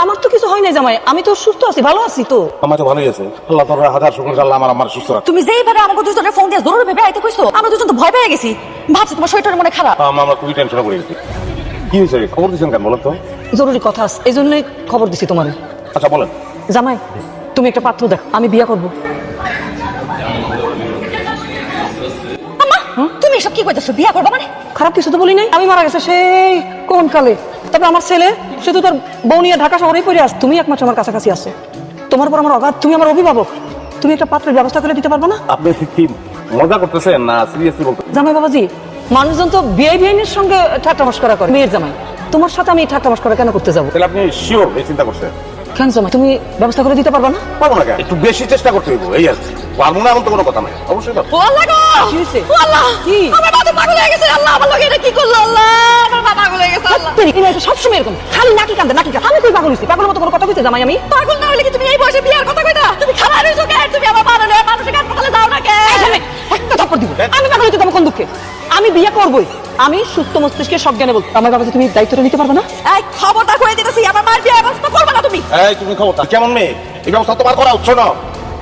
আমার তো কিছু হয় নাই জামাই, আমি তো সুস্থ আছি, ভালো আছি তো। আমার তো ভালোই আছে, আল্লাহ তোর হাজার শুকর আল্লাহ আমার সুস্থ রাখ। তুমি যেইভাবে আমাকে দুজনের ফোন দিয়ে জরুরি ভেবে আইতে কইছো, আমরা দুজন তো ভয় পেয়ে গেছি, ভাবছি তোমার শরীরটা মনে খারাপ। আমরা খুবই টেনশনে পড়ে গেছি। কি হয়েছে, খবর দিচ্ছেন কেন বলেন তো? জরুরি কথা আছে, এই জন্যই খবর দিছি তোমার। আচ্ছা বলেন। জামাই, তুমি একটা পাত্র দেখ, আমি বিয়ে করবো। তুমি এসব কি কইতেছো, বিয়ে করবো মানে? খারাপ কিছু তো বলি নাই, আমি মারা গেছে সেই কোন কালে। তবে আমার ছেলে সে তো তোর বউ নিয়ে ঢাকা শহরেই পড়ে আস, তুমি একমাত্র আমার কাছাকাছি আসো, তোমার পর আমার অগাধ, তুমি আমার অভিভাবক, তুমি একটা পাত্রের ব্যবস্থা করে দিতে পারবে না? আপনি কি মজা করতেছেন না সিরিয়াসলি বলতেছেন? জামাই বাবাজি, মানুষজন তো বিয়ে বিয়ের সঙ্গে ঠাট্টা মস্করা করে, মেয়ের জামাই তোমার সাথে আমি ঠাট্টা মস্করা কেন করতে যাবো? তাহলে আপনি শিওর এই চিন্তা করছেন? কেন জামাই, তুমি ব্যবস্থা করে দিতে পারবে না? পারবো না, একটু বেশি চেষ্টা করতে হইব, এই আর পারবো না এমন তো কোনো কথা নাই, অবশ্যই পারবো। ও আল্লাহ গো, কি হইছে? ও আল্লাহ, কি আমার বাবা পাগল হয়ে গেছে, আল্লাহ আমার লগে এটা কি করলো, আল্লাহ আমার বাবা পাগল হয়ে গেছে, আল্লাহ তুমি এটা সব সময় এরকম খালি নাকি কান্দে নাকি কান্দে। আমি কই পাগল হইছি? পাগলের মতো কোনো কথা কইতে জামাই? আমি পাগল না হইলে কি তুমি এই বয়সে বিয়ার কথা কইতা? তুমি খারাপ হইছো কেন? তুমি আমার বাবা না মানুষের কাছে পাগলে দাও না কেন? একটা থাপ্পড় দিব, আমি পাগল হইতে তোমার কোন দুঃখে? আমি বিয়ে করবই, আমি সুস্থ মস্তিষ্কে সব জ্ঞানে বলছি। আমার বাবা, তুমি দায়িত্বটা নিতে পারবে না? এই খবরটা কই দিতেছি, আমার মার বিয়ে ব্যবস্থা করবে না তুমি? এই তুমি খবরটা কেমন মেয়ে, এই ব্যবস্থা তোমার করা উচ্চ না।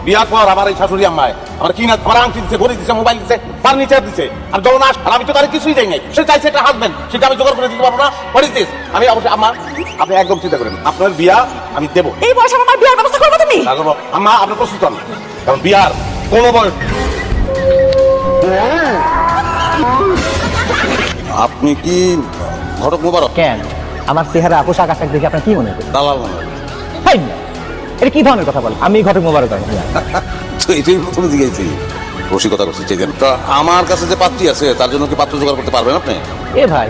বিয়ার পর আমার এই শাশুড়ি আম্মায় আমার কি না ঘর আংটি দিচ্ছে, ঘড়ি দিচ্ছে, মোবাইল দিচ্ছে, ফার্নিচার দিচ্ছে, আর যখন আর আমি তো তার কিছুই দেই নাই। সে চাইছে একটা হাজবেন্ড, সেটা আমি জোগাড় করে দিতে পারবো না। What this? আমি অবশ্যই আম্মা, আপনি একদম চিন্তা করেন, আপনার বিয়া আমি দেবো। এই বয়সে আমার বিয়ার ব্যবস্থা করবে তুমি? আম্মা আপনি প্রস্তুত হন, কারণ বিয়ার কোনো বয়স। আপনি কি ঘটক মোবারক? কেন আমার চেহারা পোশাক আশাক দেখে আপনার কি মনে হয়? দালাল মনে হয়। হাই না, এটা কি ধরনের কথা বলে? আমি ঘটক মোবারক নই। তো এটাই প্রথমে জিজ্ঞেছি, রসিকতা করছি চেয়েছেন তো। আমার কাছে যে পাত্রী আছে তার জন্য কি পাত্র জোগাড় করতে পারবেন আপনি? এ ভাই,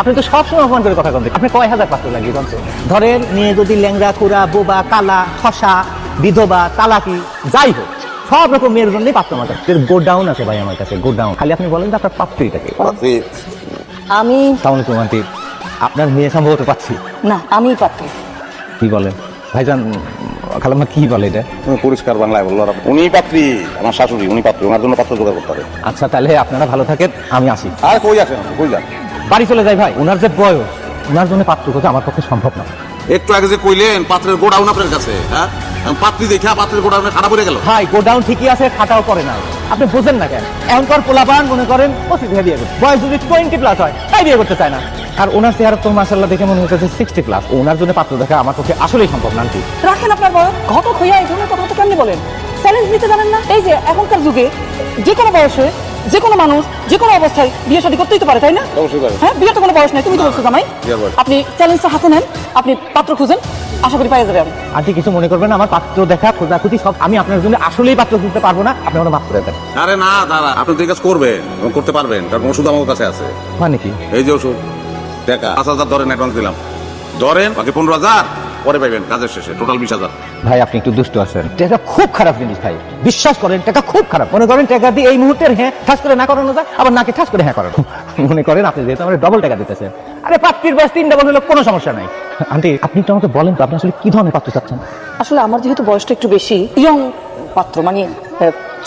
আপনি তো সবসময় অপমান করে কথা বলেন। আপনি কয় হাজার পাত্র লাগিয়ে জানতো? ধরেন নিয়ে যদি ল্যাংড়া, খুড়া, বোবা, কালা, খসা, বিধবা, তালাকি যাই হোক, সব রকম মেয়ের জন্যই পাত্র আমার কাছে গোডাউন আছে ভাই, আমার কাছে গোডাউন। খালি আপনি বলেন যে আপনার পাত্রীটাকে। আমি তাহলে তোমার আপনার মেয়ে সম্ভবত পাচ্ছি না, আমি পাত্র। কি বলেন ভাইজান? খালাম্মা কি বলে এটা? পরিষ্কার বাংলায় বললো, উনি পাত্রী, আমার শাশুড়ি, উনি পাত্রী, ওনার জন্য পাত্র জোগাড় করতে হবে। আচ্ছা তাহলে আপনারা ভালো থাকেন, আমি আসি। আর কই আসেন, কই যান? বাড়ি চলে যাই ভাই, ওনার যে বয়স, ওনার জন্য পাত্র খোঁজা আমার পক্ষে সম্ভব না। একটু আগে যে কইলেন পাত্রের গোডাউন আপনার কাছে, হ্যাঁ পাত্রী দেখা পাত্রের গোডাউনে খারাপ পড়ে গেল। ভাই গোডাউন ঠিকই আছে, খাটাও করে না। আপনি বোঝেন না কেন? এখনকার পোলাপান মনে করেন 25 বিয়ে করবে, বয়স যদি 20+ হয় তাই বিয়ে করতে চায় না। আর ওনার চেহারা তো মাশাআল্লাহ দেখে মনে হচ্ছে 60+। ওনার জন্য পাত্র দেখা আমার পক্ষে আসলেই সম্ভব না। রাখেন আপনার বয়স, ঘটক হইয়া এই ধরনের কথা তো কেমনি বলেন? চ্যালেঞ্জ নিতে জানেন না? এই যে এখনকার যুগে যে কোনো বয়সে যে কোনো মানুষ যে কোনো অবস্থায় বিয়ে শাদী করতেই তো পারে, তাই না? অবশ্যই পারে। হ্যাঁ, বিয়ের তো কোনো বয়স নাই, তুমি তো বলছো জামাই। আপনি চ্যালেঞ্জটা হাতে নেন, আপনি পাত্র খুঁজেন, আশা করি পাওয়া যাবে। আন্টি কিছু মনে করবেন, আমার পাত্র দেখা খোঁজাখুঁজি সব আমি আপনার জন্য আসলেই পাত্র খুঁজতে পারবো না, আপনি আমার মাফ করে দেন। আরে না দাদা, আপনি তো এই কাজ করবেন এবং করতে পারবেন, কারণ ওষুধ আমার কাছে আছে। মানে কি? এই যে ওষুধ, টাকা 5,000 ধরেন, অ্যাডভান্স দিলাম, ধরেন বাকি 15,000 পরে পাইবেন কাজের শেষে, টোটাল 20,000। ভাই আপনি একটু দুষ্ট আছেন, টাকা খুব খারাপ জিনিস ভাই, বিশ্বাস করেন টাকা খুব খারাপ। মনে করেন টাকা দিয়ে এই মুহূর্তের হ্যাঁ ঠাস করে না করানো যায়, আবার নাকি ঠাস করে হ্যাঁ করানো। মনে করেন আপনি যেহেতু আমার ডবল টাকা দিতেছেন, আরে পাত্রীর বয়স 3 ডবল হলে কোনো সমস্যা নাই। আন্টি আপনি তো আমাকে বলেন তো আপনি আসলে কি ধরনের পাত্র চাচ্ছেন? আসলে আমার যেহেতু বয়সটা একটু বেশি, ইয়ং পাত্র, মানে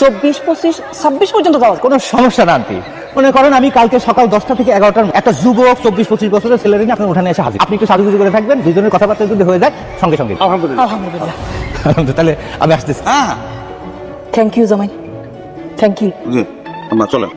24, 25, 26 পর্যন্ত যাওয়া। কোনো সমস্যা না আন্টি, মনে করেন আমি কালকে সকাল 10টা থেকে 11টার একটা যুবক 24-25 বছরের ছেলের নিয়ে আপনার উঠানে এসে হাজির। আপনি একটু সাজুগুজু করে থাকবেন, দুজনের কথাবার্তা যদি হয়ে যায় সঙ্গে সঙ্গে। আলহামদুলিল্লাহ। আলহামদুলিল্লাহ। তাহলে আমি আসতেছি। হ্যাঁ, থ্যাংক ইউ জামাই, থ্যাংক ইউ। জি, আমরা চলেন।